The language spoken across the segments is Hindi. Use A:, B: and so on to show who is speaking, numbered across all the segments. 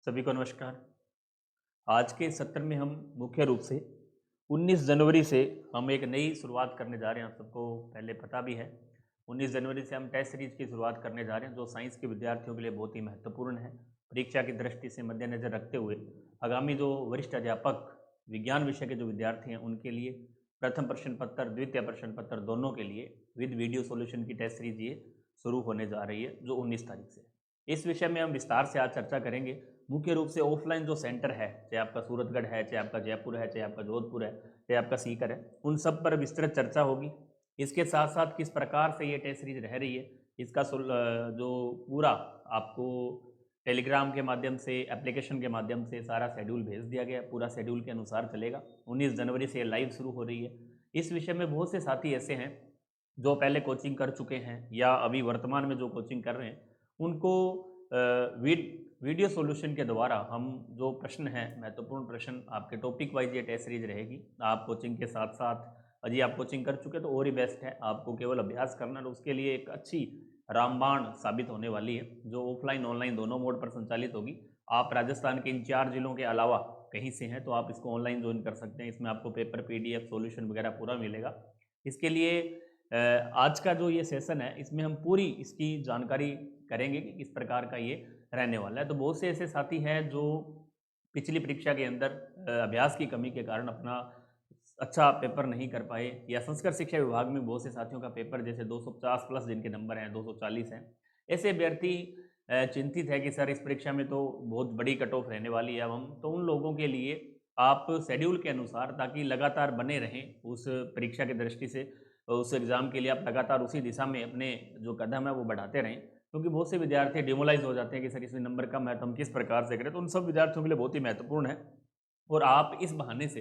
A: सभी को नमस्कार। आज के इस सत्र में हम मुख्य रूप से 19 जनवरी से हम एक नई शुरुआत करने जा रहे हैं। आप सबको पहले पता भी है, 19 जनवरी से हम टेस्ट सीरीज की शुरुआत करने जा रहे हैं, जो साइंस के विद्यार्थियों के लिए बहुत ही महत्वपूर्ण है। परीक्षा की दृष्टि से मद्देनज़र रखते हुए आगामी जो वरिष्ठ अध्यापक विज्ञान विषय के जो विद्यार्थी हैं, उनके लिए प्रथम प्रश्न पत्र, द्वितीय प्रश्न पत्र दोनों के लिए विद वीडियो सॉल्यूशन की टेस्ट सीरीज ये शुरू होने जा रही है, जो 19 तारीख से। इस विषय में हम विस्तार से आज चर्चा करेंगे। मुख्य रूप से ऑफलाइन जो सेंटर है, चाहे आपका सूरतगढ़ है, चाहे आपका जयपुर है, चाहे आपका जोधपुर है, चाहे आपका सीकर है, उन सब पर विस्तृत चर्चा होगी। इसके साथ साथ किस प्रकार से ये टेस्ट सीरीज रह रही है, इसका जो पूरा आपको टेलीग्राम के माध्यम से, एप्लीकेशन के माध्यम से सारा शेड्यूल भेज दिया गया। पूरा शेड्यूल के अनुसार चलेगा। 19 जनवरी से लाइव शुरू हो रही है। इस विषय में बहुत से साथी ऐसे हैं जो पहले कोचिंग कर चुके हैं या अभी वर्तमान में जो कोचिंग कर रहे हैं, उनको वीडियो सॉल्यूशन के द्वारा हम जो प्रश्न हैं, महत्वपूर्ण प्रश्न, आपके टॉपिक वाइज ये टेस्ट सीरीज रहेगी। आप कोचिंग के साथ साथ, अभी आप कोचिंग कर चुके तो और ही बेस्ट है, आपको केवल अभ्यास करना है। उसके लिए एक अच्छी रामबाण साबित होने वाली है, जो ऑफलाइन ऑनलाइन दोनों मोड पर संचालित होगी। आप राजस्थान के इन 4 जिलों के अलावा कहीं से हैं तो आप इसको ऑनलाइन ज्वाइन कर सकते हैं। इसमें आपको पेपर, PDF, सॉल्यूशन वगैरह पूरा मिलेगा। इसके लिए आज का जो ये सेशन है, इसमें हम पूरी इसकी जानकारी करेंगे कि किस प्रकार का ये रहने वाला है। तो बहुत से ऐसे साथी हैं जो पिछली परीक्षा के अंदर अभ्यास की कमी के कारण अपना अच्छा पेपर नहीं कर पाए, या संस्कृत शिक्षा विभाग में बहुत से साथियों का पेपर जैसे 250 प्लस जिनके नंबर हैं, 240 हैं, ऐसे अभ्यर्थी चिंतित है कि सर इस परीक्षा में तो बहुत बड़ी कट ऑफ रहने वाली है। अब हम तो उन लोगों के लिए आप शेड्यूल के अनुसार, ताकि लगातार बने रहें उस परीक्षा की दृष्टि से, उस एग्ज़ाम के लिए आप लगातार उसी दिशा में अपने जो कदम है वो बढ़ाते रहें। क्योंकि बहुत से विद्यार्थी डिमोलाइज हो जाते हैं कि सर इसमें नंबर कम है तो हम किस प्रकार से करें। तो उन सब विद्यार्थियों के लिए बहुत ही महत्वपूर्ण है। और आप इस बहाने से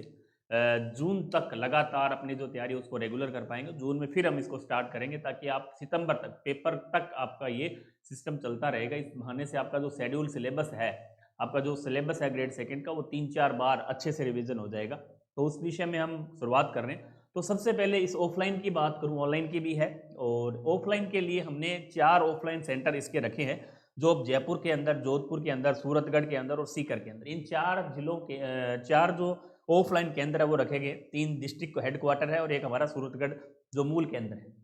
A: जून तक लगातार अपनी जो तैयारी है उसको रेगुलर कर पाएंगे। जून में फिर हम इसको स्टार्ट करेंगे, ताकि आप सितंबर तक, पेपर तक आपका ये सिस्टम चलता रहेगा। इस बहाने से आपका जो शेड्यूल सिलेबस है, आपका जो सिलेबस है ग्रेड सेकंड का, वो 3-4 बार अच्छे से रिवीजन हो जाएगा। तो उस विषय में हम शुरुआत कर रहे हैं। तो सबसे पहले इस ऑफलाइन की बात करूं, ऑनलाइन की भी है। और ऑफलाइन के लिए हमने 4 ऑफलाइन सेंटर इसके रखे हैं, जो अब जयपुर के अंदर, जोधपुर के अंदर, सूरतगढ़ के अंदर और सीकर के अंदर, इन 4 जिलों के 4 जो ऑफलाइन केंद्र है वो रखे गए। 3 डिस्ट्रिक्ट हेडक्वार्टर है और एक हमारा सूरतगढ़ जो मूल केंद्र है।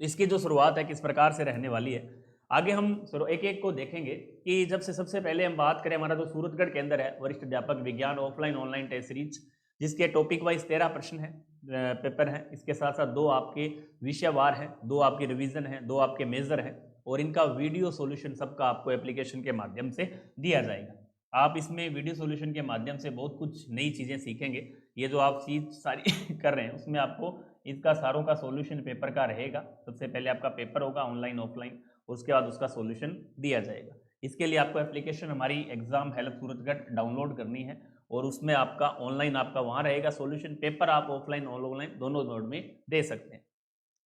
A: इसकी जो शुरुआत है किस प्रकार से रहने वाली है, आगे हम एक एक को देखेंगे। कि जब से सबसे पहले हम बात करें, हमारा जो सूरतगढ़ केंद्र है, वरिष्ठ अध्यापक विज्ञान ऑफलाइन ऑनलाइन टेस्ट सीरीज, जिसके टॉपिक वाइज 13 प्रश्न है, पेपर है। इसके साथ साथ 2 आपके विषयवार हैं, 2 आपके रिवीजन हैं, 2 आपके मेजर हैं, और इनका वीडियो सॉल्यूशन सबका आपको एप्लीकेशन के माध्यम से दिया जाएगा। आप इसमें वीडियो सॉल्यूशन के माध्यम से बहुत कुछ नई चीज़ें सीखेंगे। ये जो आप चीज सारी कर रहे हैं, उसमें आपको इसका सारों का सॉल्यूशन पेपर का रहेगा। सबसे पहले आपका पेपर होगा ऑनलाइन ऑफलाइन, उसके बाद उसका सॉल्यूशन दिया जाएगा। इसके लिए आपको एप्लीकेशन हमारी एग्जाम हेल्प सूरतगढ़ डाउनलोड करनी है, और उसमें आपका ऑनलाइन आपका वहाँ रहेगा सॉल्यूशन। पेपर आप ऑफलाइन और ऑनलाइन दोनों मोड में दे सकते हैं।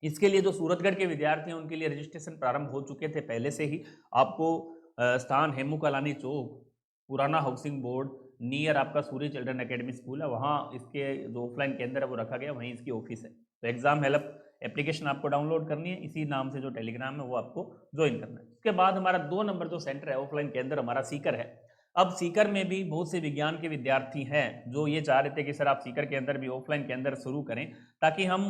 A: इसके लिए जो सूरतगढ़ के विद्यार्थी हैं, उनके लिए रजिस्ट्रेशन प्रारंभ हो चुके थे पहले से ही। आपको स्थान हेमू कलानी चौक, पुराना हाउसिंग बोर्ड, नियर आपका सूर्य चिल्ड्रन एकेडमी स्कूल है, वहाँ इसके जो ऑफलाइन केंद्र है वो रखा गया, वहीं इसकी ऑफिस है। तो एग्जाम हेल्प एप्लीकेशन आपको डाउनलोड करनी है, इसी नाम से जो टेलीग्राम है वो आपको ज्वाइन करना है। उसके बाद हमारा 2 नंबर जो सेंटर है ऑफलाइन केंद्र, हमारा सीकर है। अब सीकर में भी बहुत से विज्ञान के विद्यार्थी हैं जो ये चाह रहे थे कि सर आप सीकर के अंदर भी ऑफलाइन के अंदर शुरू करें, ताकि हम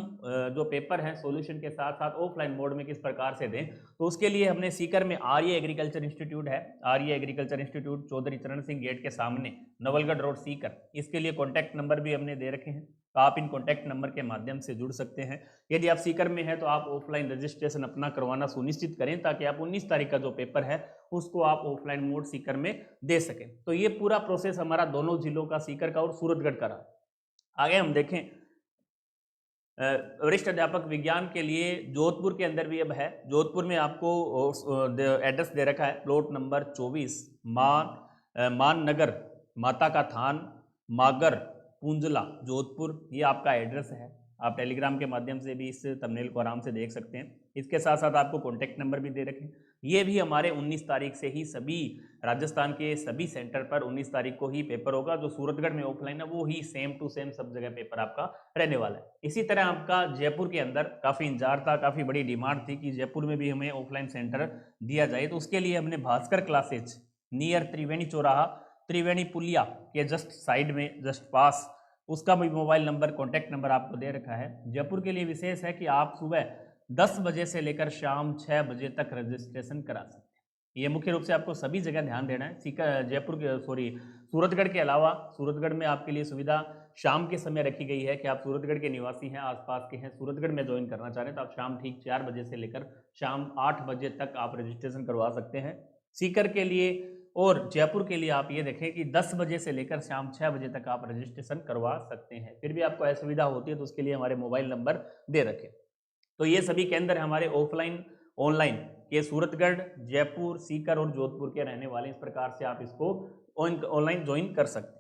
A: जो पेपर हैं सॉल्यूशन के साथ साथ ऑफलाइन मोड में किस प्रकार से दें। तो उसके लिए हमने सीकर में आर्य एग्रीकल्चर इंस्टीट्यूट है, आर्य एग्रीकल्चर इंस्टीट्यूट चौधरी चरण सिंह गेट के सामने, नवलगढ़ रोड, सीकर। इसके लिए कॉन्टैक्ट नंबर भी हमने दे रखे हैं, तो आप इन कॉन्टैक्ट नंबर के माध्यम से जुड़ सकते हैं। यदि आप सीकर में हैं तो आप ऑफलाइन रजिस्ट्रेशन अपना करवाना सुनिश्चित करें, ताकि आप 19 तारीख का जो पेपर है उसको आप ऑफलाइन मोड सीकर में दे सकें। तो ये पूरा प्रोसेस हमारा दोनों जिलों का, सीकर का और सूरतगढ़ का रहा। आगे हम देखें, वरिष्ठ अध्यापक विज्ञान के लिए जोधपुर के अंदर भी अब है। जोधपुर में आपको एड्रेस दे रखा है, प्लॉट नंबर 24, मान नगर, माता का थान, मागर, पूंजला, जोधपुर। ये आपका एड्रेस है। आप टेलीग्राम के माध्यम से भी इस थंबनेल को आराम से देख सकते हैं। इसके साथ साथ आपको कॉन्टैक्ट नंबर भी दे रखे हैं। ये भी हमारे 19 तारीख से ही सभी राजस्थान के सभी सेंटर पर 19 तारीख को ही पेपर होगा। जो सूरतगढ़ में ऑफलाइन है वो ही सेम टू सेम सब जगह पेपर आपका रहने वाला है। इसी तरह आपका जयपुर के अंदर काफ़ी इंतजार था, काफ़ी बड़ी डिमांड थी कि जयपुर में भी हमें ऑफलाइन सेंटर दिया जाए। तो उसके लिए हमने भास्कर क्लासेज नियर त्रिवेणी चौराहा त्रिवेणी पुलिया के जस्ट साइड में, जस्ट पास, उसका भी मोबाइल नंबर, कॉन्टैक्ट नंबर आपको दे रखा है। जयपुर के लिए विशेष है कि आप सुबह 10 बजे से लेकर शाम 6 बजे तक रजिस्ट्रेशन करा सकते हैं। ये मुख्य रूप से आपको सभी जगह ध्यान देना है। जयपुर के सूरतगढ़ के अलावा सूरतगढ़ में आपके लिए सुविधा शाम के समय रखी गई है कि आप सूरतगढ़ के निवासी हैं, आसपास के हैं, सूरतगढ़ में ज्वाइन करना चाह रहे हैं तो आप शाम ठीक 4 बजे से लेकर शाम 8 बजे तक आप रजिस्ट्रेशन करवा सकते हैं। सीकर के लिए और जयपुर के लिए आप ये देखें कि 10 बजे से लेकर शाम 6 बजे तक आप रजिस्ट्रेशन करवा सकते हैं। फिर भी आपको असुविधा होती है तो उसके लिए हमारे मोबाइल नंबर दे रखें। तो ये सभी केंद्र हमारे ऑफलाइन ऑनलाइन ये सूरतगढ़, जयपुर, सीकर और जोधपुर के रहने वाले, इस प्रकार से आप इसको ऑनलाइन ज्वाइन कर सकते हैं।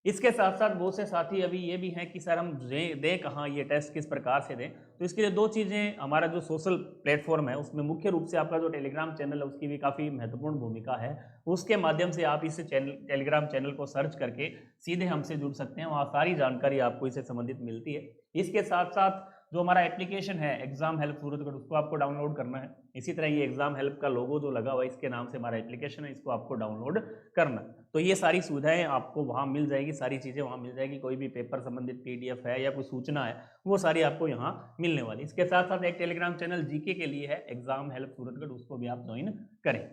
A: इसके साथ साथ बहुत से साथी अभी ये भी हैं कि सर हम दें कहाँ, ये टेस्ट किस प्रकार से दें। तो इसके लिए दो चीज़ें, हमारा जो सोशल प्लेटफॉर्म है उसमें मुख्य रूप से आपका जो टेलीग्राम चैनल है उसकी भी काफ़ी महत्वपूर्ण भूमिका है। उसके माध्यम से आप इस टेलीग्राम चैनल को सर्च करके सीधे हमसे जुड़ सकते हैं, वहाँ सारी जानकारी आपको इससे संबंधित मिलती है। इसके साथ साथ जो हमारा एप्लीकेशन है एग्जाम हेल्प सूरतगढ़, उसको आपको डाउनलोड करना है। इसी तरह ये एग्जाम हेल्प का लोगो जो लगा हुआ है इसके नाम से हमारा एप्लीकेशन है, इसको आपको डाउनलोड करना। तो ये सारी सुविधाएं आपको वहाँ मिल जाएगी, सारी चीज़ें वहाँ मिल जाएगी। कोई भी पेपर संबंधित पीडीएफ है या कोई सूचना है वो सारी आपको यहाँ मिलने वाली। इसके साथ साथ एक टेलीग्राम चैनल जीके के लिए है एग्जाम हेल्प सूरतगढ़, उसको भी आप ज्वाइन करें।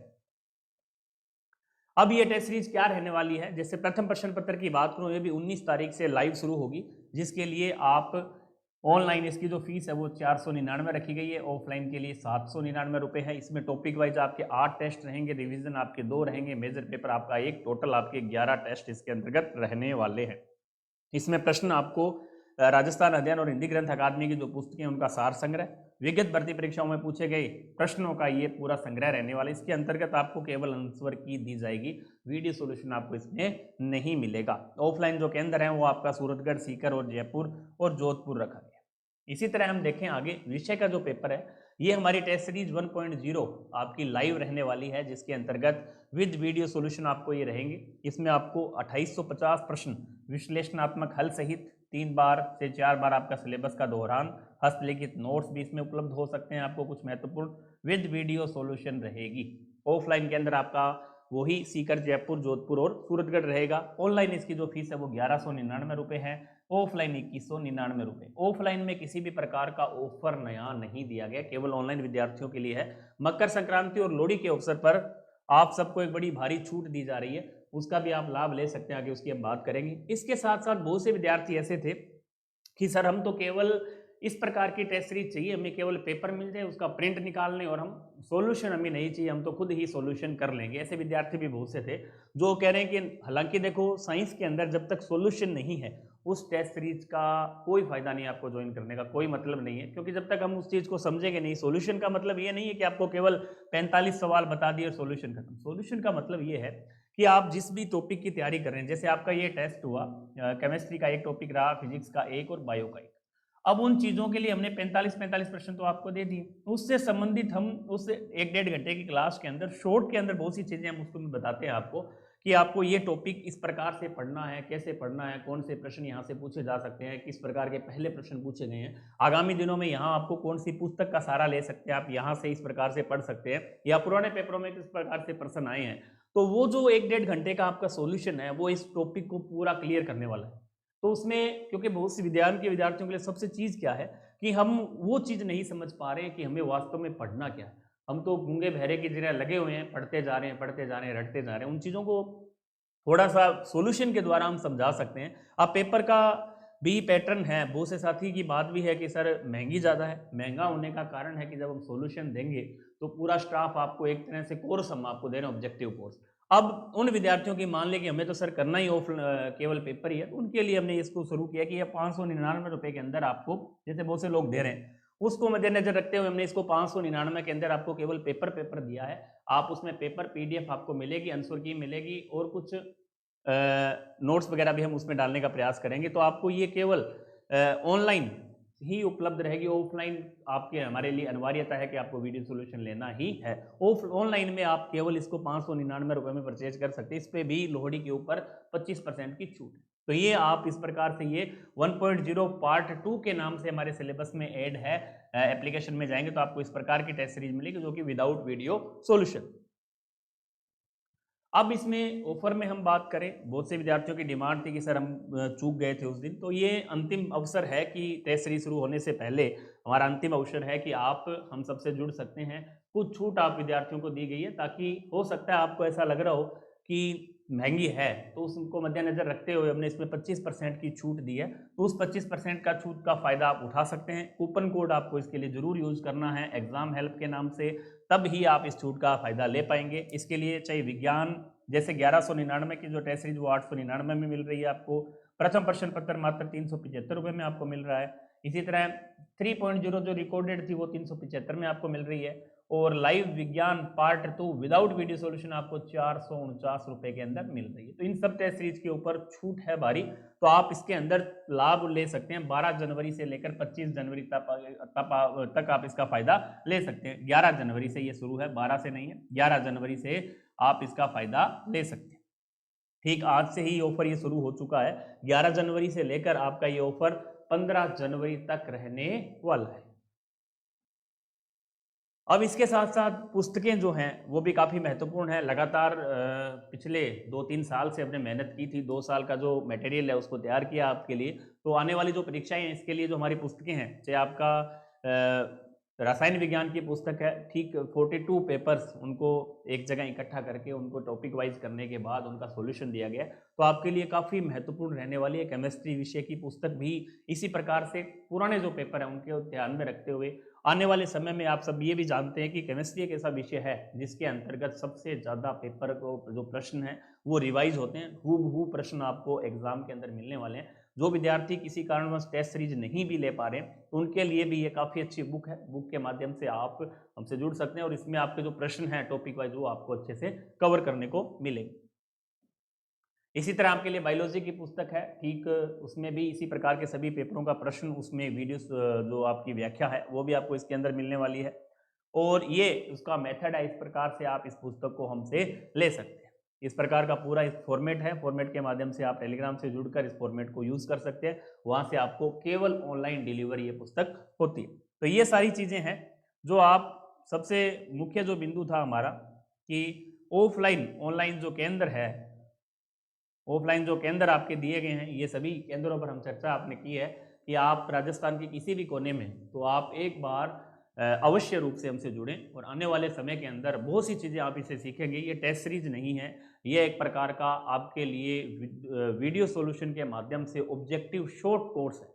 A: अब ये टेस्ट सीरीज क्या रहने वाली है, जैसे प्रथम प्रश्न पत्र की बात करूँ, ये भी 19 तारीख से लाइव शुरू होगी, जिसके लिए आप ऑनलाइन इसकी जो फीस है वो 499 रखी गई है, ऑफलाइन के लिए 799 रुपये है। इसमें टॉपिक वाइज आपके 8 टेस्ट रहेंगे, रिवीजन आपके 2 रहेंगे, मेजर पेपर आपका 1, टोटल आपके 11 टेस्ट इसके अंतर्गत रहने वाले हैं। इसमें प्रश्न आपको राजस्थान अध्ययन और हिंदी ग्रंथ अकादमी की जो पुस्तकें उनका सार संग्रह, विगत भर्ती परीक्षाओं में पूछे गए प्रश्नों का ये पूरा संग्रह रहने वाला है। इसके अंतर्गत आपको केवल आंसर की दी जाएगी, वीडियो सॉल्यूशन आपको इसमें नहीं मिलेगा। ऑफलाइन जो केंद्र हैं वो आपका सूरतगढ़, सीकर और जयपुर और जोधपुर रखा गया। इसी तरह हम देखें आगे विषय का जो पेपर है, ये हमारी टेस्ट सीरीज 1.0 आपकी लाइव रहने वाली है, जिसके अंतर्गत विद वीडियो सॉल्यूशन आपको ये रहेंगे। इसमें आपको 2850 प्रश्न विश्लेषणात्मक हल सहित 3 बार से 4 बार आपका सिलेबस का दोहरान, हस्तलिखित नोट्स भी इसमें उपलब्ध हो सकते हैं आपको कुछ महत्वपूर्ण, विद वीडियो सॉल्यूशन रहेगी। ऑफलाइन के अंदर आपका वही सीकर, जयपुर, जोधपुर और सूरतगढ़ रहेगा। ऑनलाइन इसकी जो फीस है वो 1199 रुपये है, ऑफलाइन 2199 रुपये। ऑफलाइन में किसी भी प्रकार का ऑफर नया नहीं दिया गया, केवल ऑनलाइन विद्यार्थियों के लिए है। मकर संक्रांति और लोहड़ी के अवसर पर आप सबको एक बड़ी भारी छूट दी जा रही है, उसका भी आप लाभ ले सकते हैं, आगे उसकी हम बात करेंगे। इसके साथ साथ बहुत से विद्यार्थी ऐसे थे कि सर हम तो केवल इस प्रकार की टेस्ट सीरीज चाहिए, हमें केवल पेपर मिल जाए, उसका प्रिंट निकाल लें और हम सॉल्यूशन हमें नहीं चाहिए, हम तो खुद ही सॉल्यूशन कर लेंगे। ऐसे विद्यार्थी भी बहुत से थे जो कह रहे हैं कि हालांकि देखो साइंस के अंदर जब तक सॉल्यूशन नहीं है उस टेस्ट सीरीज का कोई फायदा नहीं, आपको ज्वाइन करने का कोई मतलब नहीं है, क्योंकि जब तक हम उस चीज़ को समझेंगे नहीं। सॉल्यूशन का मतलब ये नहीं है कि आपको केवल 45 सवाल बता दिए और सॉल्यूशन खत्म। सॉल्यूशन का मतलब ये है कि आप जिस भी टॉपिक की तैयारी कर रहे हैं, जैसे आपका ये टेस्ट हुआ, केमिस्ट्री का एक टॉपिक रहा, फिजिक्स का एक और बायो का एक, अब उन चीज़ों के लिए हमने 45 प्रश्न तो आपको दे दिए, उससे संबंधित हम उस 1-1.5 घंटे की क्लास के अंदर शॉर्ट के अंदर बहुत सी चीज़ें हम उसको बताते हैं आपको कि आपको ये टॉपिक इस प्रकार से पढ़ना है, कैसे पढ़ना है, कौन से प्रश्न यहाँ से पूछे जा सकते हैं, किस प्रकार के पहले प्रश्न पूछे गए हैं, आगामी दिनों में यहाँ आपको कौन सी पुस्तक का सहारा ले सकते हैं, आप यहाँ से इस प्रकार से पढ़ सकते हैं, या पुराने पेपरों में किस प्रकार से प्रश्न आए हैं। तो वो जो 1-1.5 घंटे का आपका सॉल्यूशन है वो इस टॉपिक को पूरा क्लियर करने वाला है। तो उसमें क्योंकि बहुत सी विज्ञान के विद्यार्थियों के लिए सबसे चीज़ क्या है कि हम वो चीज़ नहीं समझ पा रहे कि हमें वास्तव में पढ़ना क्या है। हम तो गूंगे बहरे की तरह लगे हुए हैं, पढ़ते जा रहे हैं, पढ़ते जा रहे हैं, रटते जा रहे हैं। उन चीज़ों को थोड़ा सा सॉल्यूशन के द्वारा हम समझा सकते हैं। अब पेपर का भी पैटर्न है, बहुत से साथी की बात भी है कि सर महंगी ज़्यादा है। महंगा होने का कारण है कि जब हम सॉल्यूशन देंगे तो पूरा स्टाफ आपको एक तरह से कोर्स हम आपको दे रहे हैं, ऑब्जेक्टिव कोर्स। अब उन विद्यार्थियों की मान लें कि हमें तो सर करना ही केवल पेपर ही है, तो उनके लिए हमने इसको शुरू किया कि ये 599 रुपये के अंदर आपको, जैसे बहुत से लोग दे रहे हैं, उसको मद्देनजर रखते हुए हमने इसको 599 के अंदर आपको केवल पेपर दिया है। आप उसमें पेपर पीडीएफ आपको मिलेगी, आंसर की मिलेगी और कुछ नोट्स वगैरह भी हम उसमें डालने का प्रयास करेंगे। तो आपको ये केवल ऑनलाइन ही उपलब्ध रहेगी, ऑफलाइन आपके हमारे लिए अनिवार्यता है कि आपको वीडियो सॉल्यूशन लेना ही है। ऑनलाइन में आप केवल इसको 599 रुपये में परचेज कर सकते हैं, इस पर भी लोहड़ी के ऊपर 25% की छूट है। तो ये आप इस प्रकार से ये 1.0 पार्ट 2 के नाम से हमारे सिलेबस में ऐड है। एप्लीकेशन में जाएंगे तो आपको इस प्रकार की टेस्ट सीरीज मिलेगी जो कि विदाउट वीडियो सॉल्यूशन। अब इसमें ऑफर में हम बात करें, बहुत से विद्यार्थियों की डिमांड थी कि सर हम चूक गए थे उस दिन, तो ये अंतिम अवसर है कि टेस्ट सीरीज शुरू होने से पहले हमारा अंतिम अवसर है कि आप हम सबसे जुड़ सकते हैं। कुछ छूट आप विद्यार्थियों को दी गई है, ताकि हो सकता है आपको ऐसा लग रहा हो कि महंगी है, तो उसको मद्देनजर रखते हुए हमने इसमें 25% की छूट दी है। तो उस 25% का छूट का फ़ायदा आप उठा सकते हैं। कूपन कोड आपको इसके लिए ज़रूर यूज़ करना है एग्ज़ाम हेल्प के नाम से, तब ही आप इस छूट का फ़ायदा ले पाएंगे। इसके लिए चाहे विज्ञान जैसे 1199 की जो टेस्ट सीरीज वो 899 में मिल रही है आपको, प्रथम प्रश्न पत्र मात्र 375 रुपये में आपको मिल रहा है। इसी तरह 3.0 जो रिकॉर्डेड थी वो 375 में आपको मिल रही है, और लाइव विज्ञान पार्ट 2 विदाउट वीडियो सॉल्यूशन आपको 449 रुपये के अंदर मिल रही है। तो इन सब टेस्ट सीरीज के ऊपर छूट है भारी, तो आप इसके अंदर लाभ ले सकते हैं। 12 जनवरी से लेकर 25 जनवरी तक आप इसका फायदा ले सकते हैं। 11 जनवरी से ये शुरू है, 12 से नहीं है, 11 जनवरी से आप इसका फायदा ले सकते हैं। ठीक आज से ही ऑफर ये शुरू हो चुका है। 11 जनवरी से लेकर आपका ये ऑफर 15 जनवरी तक रहने वाला है। अब इसके साथ साथ पुस्तकें जो हैं वो भी काफ़ी महत्वपूर्ण है। लगातार पिछले 2-3 साल से हमने मेहनत की थी, 2 साल का जो मटेरियल है उसको तैयार किया आपके लिए। तो आने वाली जो परीक्षाएं हैं इसके लिए जो हमारी पुस्तकें हैं, चाहे आपका रसायन विज्ञान की पुस्तक है, ठीक 42 पेपर्स उनको एक जगह इकट्ठा करके उनको टॉपिक वाइज करने के बाद उनका सॉल्यूशन दिया गया है, तो आपके लिए काफ़ी महत्वपूर्ण रहने वाली है। केमिस्ट्री विषय की पुस्तक भी इसी प्रकार से पुराने जो पेपर हैं उनके ध्यान में रखते हुए आने वाले समय में आप सब ये भी जानते हैं कि केमिस्ट्री एक ऐसा विषय है जिसके अंतर्गत सबसे ज़्यादा पेपर को जो प्रश्न हैं वो रिवाइज होते हैं। हूबहू प्रश्न आपको एग्जाम के अंदर मिलने वाले हैं। जो विद्यार्थी किसी कारणवश टेस्ट सीरीज नहीं भी ले पा रहे हैं तो उनके लिए भी ये काफ़ी अच्छी बुक है। बुक के माध्यम से आप हमसे जुड़ सकते हैं और इसमें आपके जो प्रश्न हैं टॉपिक वाइज वो आपको अच्छे से कवर करने को मिलेंगे। इसी तरह आपके लिए बायोलॉजी की पुस्तक है, ठीक उसमें भी इसी प्रकार के सभी पेपरों का प्रश्न, उसमें वीडियोस जो आपकी व्याख्या है वो भी आपको इसके अंदर मिलने वाली है। और ये उसका मेथड है, इस प्रकार से आप इस पुस्तक को हमसे ले सकते हैं। इस प्रकार का पूरा इस फॉर्मेट है, फॉर्मेट के माध्यम से आप टेलीग्राम से जुड़कर इस फॉर्मेट को यूज़ कर सकते हैं। वहाँ से आपको केवल ऑनलाइन डिलीवरी ये पुस्तक होती है। तो ये सारी चीज़ें हैं जो आप सबसे मुख्य जो बिंदु था हमारा कि ऑफलाइन ऑनलाइन जो केंद्र है, ऑफलाइन जो केंद्र आपके दिए गए हैं, ये सभी केंद्रों पर हम चर्चा आपने की है कि आप राजस्थान के किसी भी कोने में तो आप एक बार अवश्य रूप से हमसे जुड़ें और आने वाले समय के अंदर बहुत सी चीज़ें आप इसे सीखेंगे। ये टेस्ट सीरीज नहीं है, ये एक प्रकार का आपके लिए वीडियो सॉल्यूशन के माध्यम से ऑब्जेक्टिव शॉर्ट कोर्स है,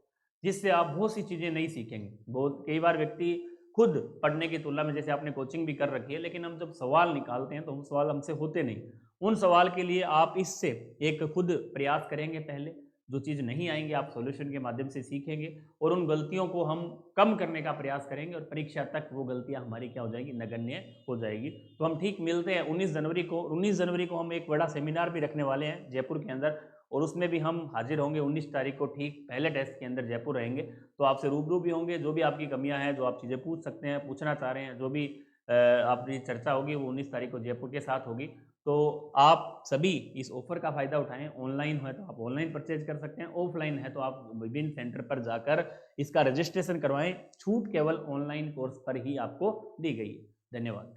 A: जिससे आप बहुत सी चीज़ें नहीं सीखेंगे। बहुत कई बार व्यक्ति खुद पढ़ने की तुलना में, जैसे आपने कोचिंग भी कर रखी है, लेकिन हम जब सवाल निकालते हैं तो हम सवाल हमसे होते नहीं। उन सवाल के लिए आप इससे एक खुद प्रयास करेंगे, पहले जो चीज़ नहीं आएंगे आप सॉल्यूशन के माध्यम से सीखेंगे और उन गलतियों को हम कम करने का प्रयास करेंगे और परीक्षा तक वो गलतियां हमारी क्या हो जाएगी, नगण्य हो जाएगी। तो हम ठीक मिलते हैं 19 जनवरी को। 19 जनवरी को हम एक बड़ा सेमिनार भी रखने वाले हैं जयपुर के अंदर, और उसमें भी हम हाजिर होंगे 19 तारीख को, ठीक पहले टेस्ट के अंदर जयपुर रहेंगे। तो आपसे रूबरू भी होंगे, जो भी आपकी कमियां हैं, जो आप चीज़ें पूछ सकते हैं, पूछना चाह रहे हैं, जो भी आपकी चर्चा होगी वो 19 तारीख को जयपुर के साथ होगी। तो आप सभी इस ऑफर का फ़ायदा उठाएं। ऑनलाइन है तो आप ऑनलाइन परचेज कर सकते हैं, ऑफलाइन है तो आप विभिन्न सेंटर पर जाकर इसका रजिस्ट्रेशन करवाएं। छूट केवल ऑनलाइन कोर्स पर ही आपको दी गई है। धन्यवाद।